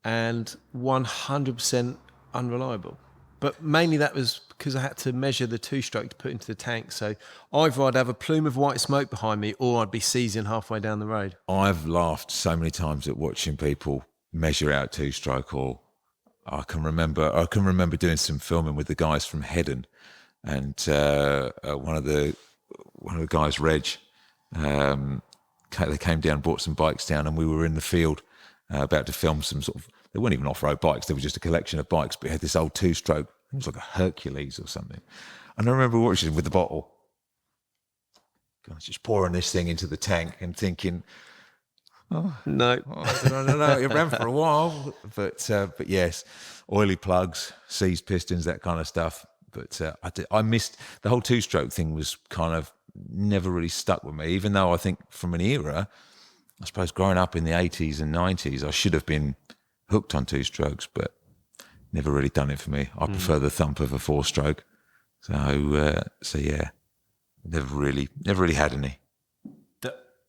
and 100% unreliable. But mainly that was because I had to measure the two-stroke to put into the tank. So either I'd have a plume of white smoke behind me, or I'd be seizing halfway down the road. I've laughed so many times at watching people measure out two-stroke, or I can remember doing some filming with the guys from Headon, and one of the guys, Reg, they came down, brought some bikes down, and we were in the field about to film some sort of. They weren't even off-road bikes; they were just a collection of bikes. But it had this old two-stroke. I think it was like a Hercules or something. And I remember watching him with the bottle, just pouring this thing into the tank and thinking. No, no. It ran for a while, but yes, oily plugs, seized pistons, that kind of stuff. But I missed the whole two-stroke thing. Was kind of never really stuck with me, even though I think from an era, I suppose growing up in the 80s and 90s, I should have been hooked on two-strokes, but never really done it for me. I prefer the thump of a four-stroke. So yeah, never really had any.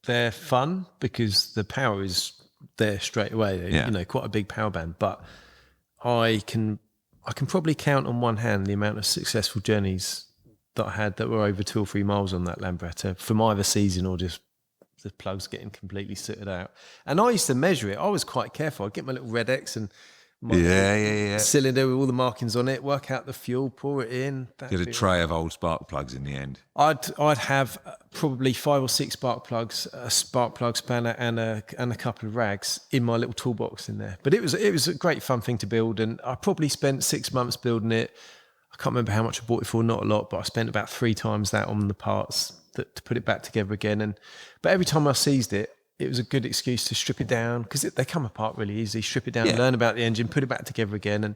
They're fun because the power is there straight away. Yeah. You know, quite a big power band. But I can probably count on one hand the amount of successful journeys that I had that were over 2 or 3 miles on that Lambretta from either season or just the plugs getting completely sooted out. And I used to measure it. I was quite careful. I'd get my little red X and my cylinder with all the markings on it, work out the fuel, pour it in. Get a tray of old spark plugs in the end. I'd have probably 5 or 6 spark plugs, a spark plug spanner, and a couple of rags in my little toolbox in there. But it was a great fun thing to build, and I probably spent 6 months building it. I can't remember how much I bought it for, not a lot, but I spent about 3 times that on the parts to put it back together again. But every time I seized it, it was a good excuse to strip it down because they come apart really easy. Strip it down, learn about the engine, put it back together again,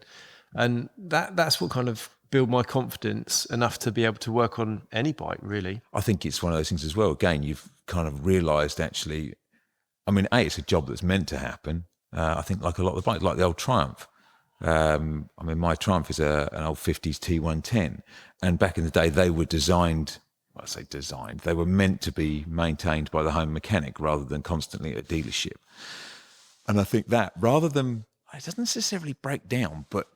and that's what kind of build my confidence enough to be able to work on any bike really. I think it's one of those things as well. Again, you've kind of realised actually. I mean, it's a job that's meant to happen. I think like a lot of the bikes, like the old Triumph. I mean, my Triumph is an old 50s T110, and back in the day they were designed. I say designed. They were meant to be maintained by the home mechanic rather than constantly at a dealership. And I think that rather than, it doesn't necessarily break down, but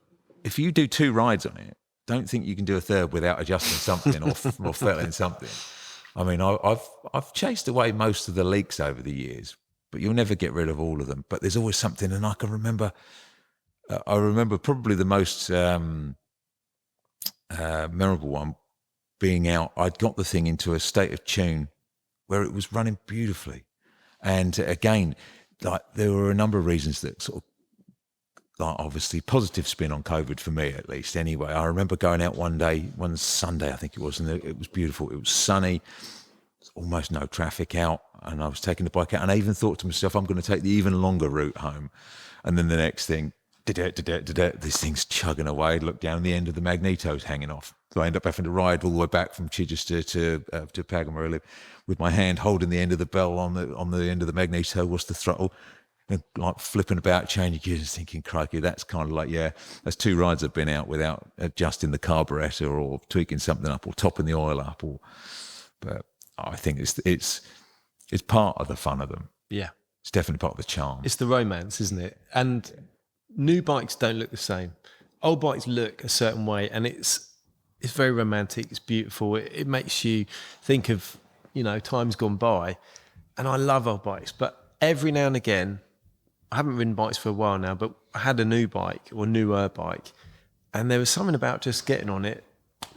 if you do 2 rides on it, don't think you can do a third without adjusting something or fettling something. I mean, I've chased away most of the leaks over the years, but you'll never get rid of all of them. But there's always something, and I can remember. I remember probably the most memorable one. Being out, I'd got the thing into a state of tune where it was running beautifully. And again, like there were a number of reasons that sort of, like obviously positive spin on COVID for me at least. Anyway, I remember going out one Sunday, I think it was, and it was beautiful. It was sunny, almost no traffic out, and I was taking the bike out, and I even thought to myself, I'm going to take the even longer route home. And then the next thing, this thing's chugging away. Look down, the end of the magneto's hanging off. So I end up having to ride all the way back from Chichester to Pagham where I live, with my hand holding the end of the bell on the end of the magneto. What's the throttle? And like flipping about, changing gears, thinking, crikey, that's kind of like, that's 2 rides I've been out without adjusting the carburetor or tweaking something up or topping the oil up. But I think it's part of the fun of them. Yeah, it's definitely part of the charm. It's the romance, isn't it? And new bikes don't look the same. Old bikes look a certain way, and it's very romantic. It's beautiful. It makes you think of, times gone by. And I love old bikes, but every now and again, I haven't ridden bikes for a while now, but I had a new bike or newer bike, and there was something about just getting on it,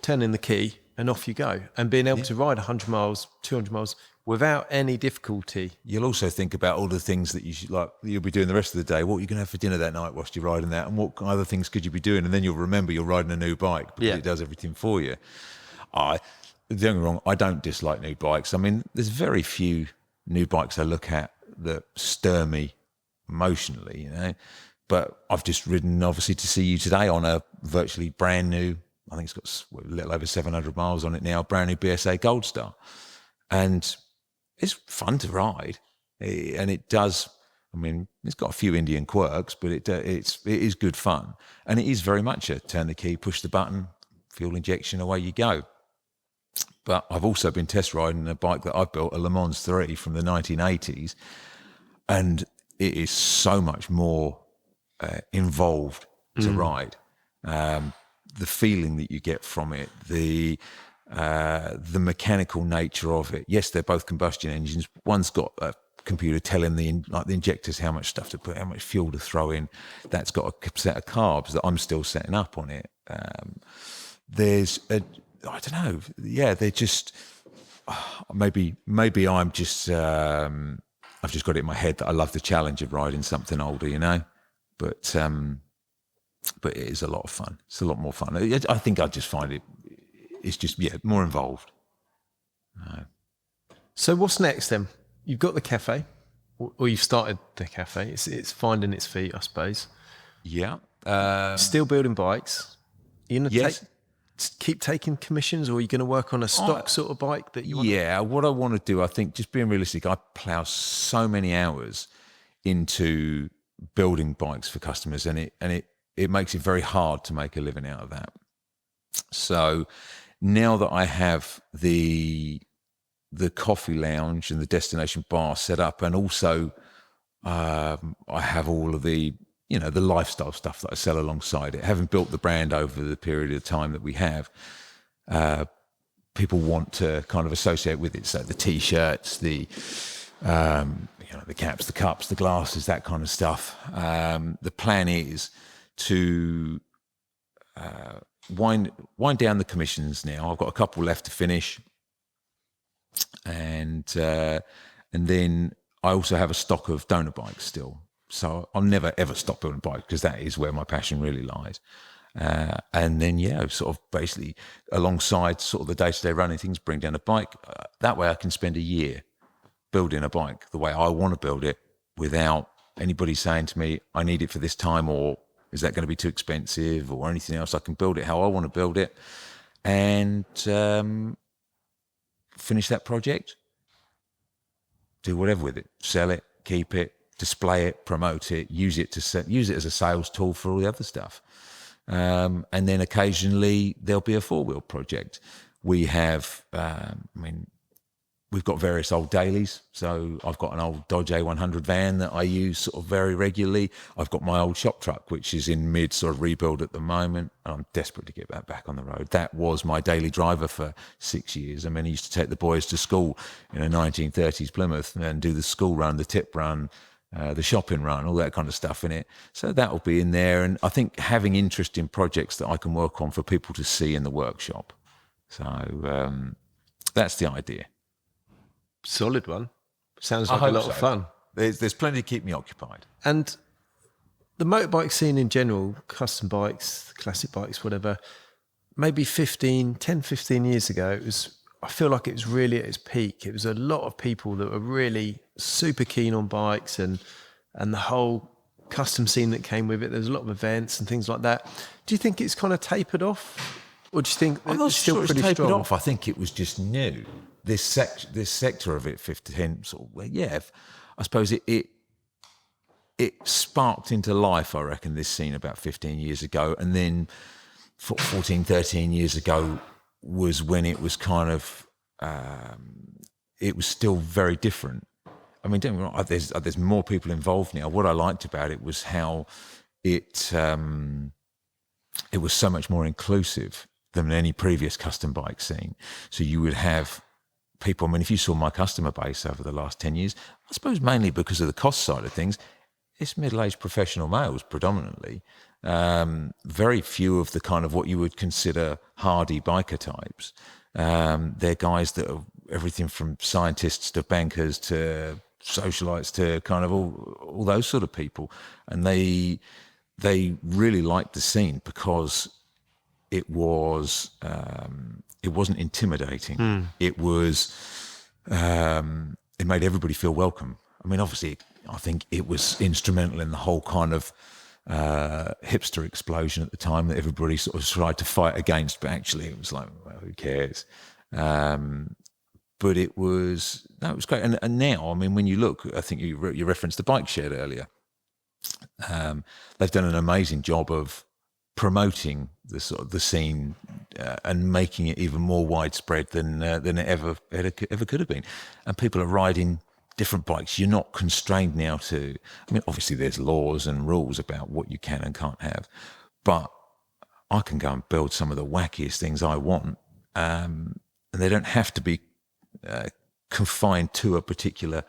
turning the key, and off you go, and being able to ride 100 miles, 200 miles without any difficulty. You'll also think about all the things that you'll be doing the rest of the day. What are you going to have for dinner that night whilst you're riding that? And what other things could you be doing? And then you'll remember you're riding a new bike because it does everything for you. Don't get me wrong, I don't dislike new bikes. I mean, there's very few new bikes I look at that stir me emotionally, But I've just ridden, obviously, to see you today on a virtually brand new, I think it's got a little over 700 miles on it now, brand new BSA Gold Star. And it's fun to ride, and it does. I mean, it's got a few Indian quirks, but it is good fun, and it is very much a turn the key, push the button, fuel injection, away you go. But I've also been test riding a bike that I've built, a Le Mans 3 from the 1980s, and it is so much more involved to ride. The feeling that you get from it, the mechanical nature of it. Yes, they're both combustion engines. One's got a computer telling the injectors how much stuff to put, how much fuel to throw in. That's got a set of carbs that I'm still setting up on it. I don't know. Yeah, they're just maybe I'm just I've just got it in my head that I love the challenge of riding something older, But it is a lot of fun. It's a lot more fun. I think I just find it's just more involved. So what's next then? You've got the cafe, or you've started the cafe. It's finding its feet, I suppose. Yeah. Still building bikes. You're gonna Yes. keep taking commissions, or are you going to work on a stock sort of bike that you want? Yeah, what I want to do, I think, just being realistic, I plough so many hours into building bikes for customers, and it makes it very hard to make a living out of that. So now that I have the coffee lounge and the destination bar set up, and also I have all of the the lifestyle stuff that I sell alongside it. Having built the brand over the period of time that we have, people want to kind of associate with it. So the t-shirts, the the caps, the cups, the glasses, that kind of stuff. The plan is to wind down the commissions now. I've got a couple left to finish, and then I also have a stock of donor bikes still. So I'll never ever stop building bikes, because that is where my passion really lies. And then sort of basically alongside sort of the day-to-day running things, bring down a bike. That way I can spend a year building a bike the way I want to build it, without anybody saying to me, I need it for this time, or is that going to be too expensive, or anything else. I can build it how I want to build it, and finish that project, do whatever with it, sell it, keep it, display it, promote it, use it as a sales tool for all the other stuff. And then occasionally there'll be a 4-wheel project. We have, we've got various old dailies. So I've got an old Dodge A100 van that I use sort of very regularly. I've got my old shop truck, which is in mid sort of rebuild at the moment. And I'm desperate to get that back on the road. That was my daily driver for 6 years. I used to take the boys to school in a 1930s Plymouth and do the school run, the tip run, the shopping run, all that kind of stuff in it. So that will be in there. And I think having interesting projects that I can work on for people to see in the workshop. So that's the idea. Solid one. Sounds like a lot of fun. There's plenty to keep me occupied. And the motorbike scene in general, custom bikes, classic bikes, whatever, maybe 10, 15 years ago, I feel like it was really at its peak. It was a lot of people that were really super keen on bikes, and the whole custom scene that came with it. There was a lot of events and things like that. Do you think it's kind of tapered off? Or do you think it's still pretty strong? Off. I think it was just new. This sector of it, 15, sort of, I suppose it sparked into life, I reckon, this scene about 15 years ago. And then 14, 13 years ago was when it was kind of, it was still very different. Don't get me wrong, there's more people involved now. What I liked about it was how it was so much more inclusive than any previous custom bike scene. So you would have people, if you saw my customer base over the last 10 years, I suppose mainly because of the cost side of things, it's middle-aged professional males predominantly. Very few of the kind of what you would consider hardy biker types. They're guys that are everything from scientists to bankers to socialites to kind of all those sort of people. And they really liked the scene because it wasn't intimidating. It was, it made everybody feel welcome. Obviously, I think it was instrumental in the whole kind of hipster explosion at the time that everybody sort of tried to fight against, but actually it was like, well, who cares? But it was great. And now, when you look, I think you referenced the bike shed earlier. They've done an amazing job of promoting the scene and making it even more widespread than it ever could have been. And people are riding different bikes. You're not constrained now to. Obviously there's laws and rules about what you can and can't have, but I can go and build some of the wackiest things I want, and they don't have to be confined to a particular.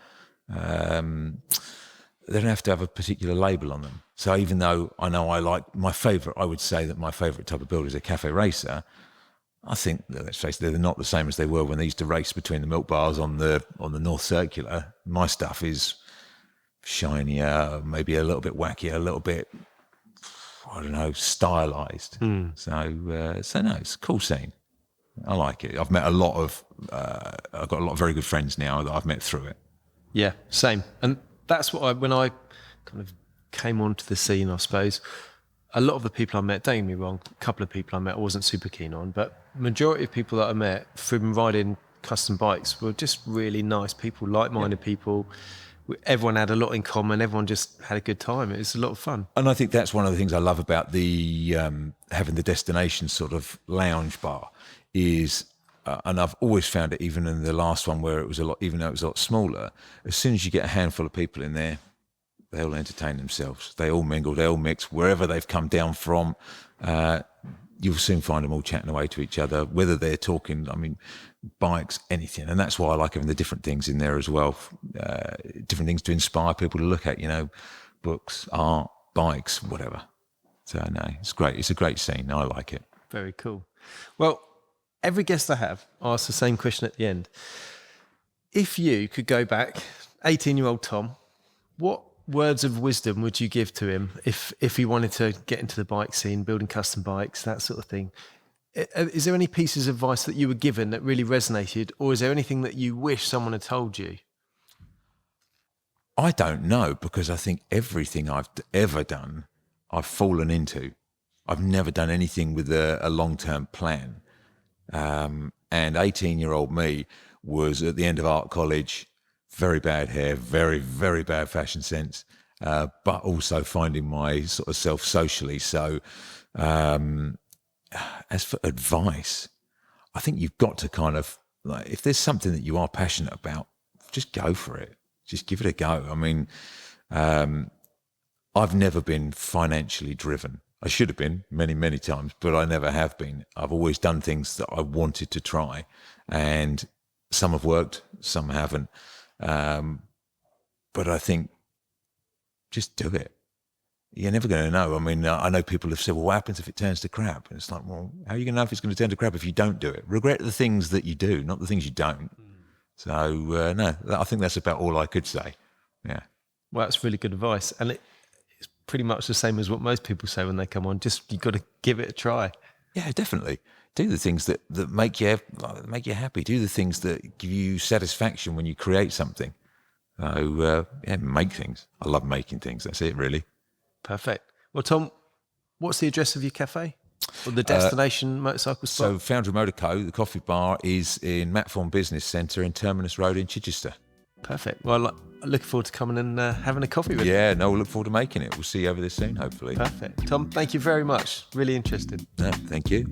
They don't have to have a particular label on them. So even though I know I would say that my favourite type of build is a cafe racer, I think, let's face it, they're not the same as they were when they used to race between the milk bars on the North Circular. My stuff is shinier, maybe a little bit wackier, a little bit, I don't know, stylised. So no, it's a cool scene. I like it. I've met I've got a lot of very good friends now that I've met through it. Yeah, same. And that's what when I kind of came onto the scene, I suppose, a lot of the people I met, don't get me wrong, a couple of people I met I wasn't super keen on, but majority of people that I met from riding custom bikes were just really nice people, like-minded people. everyone had a lot in common. Everyone just had a good time. It was a lot of fun. And I think that's one of the things I love about the having the destination sort of lounge bar is, and I've always found it, even in the last one where it was a lot, even though it was a lot smaller, as soon as you get a handful of people in there, they all entertain themselves. They all mingle, they all mix, wherever they've come down from. You'll soon find them all chatting away to each other, whether they're talking, I mean, bikes, anything. And that's why I like having the different things in there as well. Different things to inspire people to look at, you know, books, art, bikes, whatever. So, no, it's great. It's a great scene. I like it. Very cool. Well, every guest I have asks the same question at the end. If you could go back, 18-year-old Tom, what words of wisdom would you give to him if he wanted to get into the bike scene, building custom bikes, that sort of thing? Is there any pieces of advice that you were given that really resonated, or is there anything that you wish someone had told you? I don't know, because I think everything I've ever done, I've fallen into. I've never done anything with a long-term plan. And 18-year-old me was at the end of art college, very bad hair, very, very bad fashion sense, but also finding my sort of self socially. So as for advice, I think you've got to kind of, like, if there's something that you are passionate about, just go for it. Just give it a go. I mean, I've never been financially driven. I should have been many, many times, but I never have been. I've always done things that I wanted to try, and some have worked, some haven't. But I think just do it. You're never going to know. I mean, I know people have said, well, what happens if it turns to crap? And it's like, well, how are you going to know if it's going to turn to crap if you don't do it? Regret the things that you do, not the things you don't. So, no, I think that's about all I could say. Yeah. Well, that's really good advice. And it's pretty much the same as what most people say when they come on. Just, you've got to give it a try. Yeah, definitely. Do the things that make you happy. Do the things that give you satisfaction when you create something. So, yeah, make things. I love making things. That's it, really. Perfect. Well, Tom, what's the address of your cafe? Or the destination motorcycle spot? So Foundry Motor Co, the coffee bar, is in Matform Business Centre in Terminus Road in Chichester. Perfect. Well, I'm looking forward to coming and having a coffee with you. Yeah, no, we'll look forward to making it. We'll see you over there soon, hopefully. Perfect. Tom, thank you very much. Really interested. No, thank you.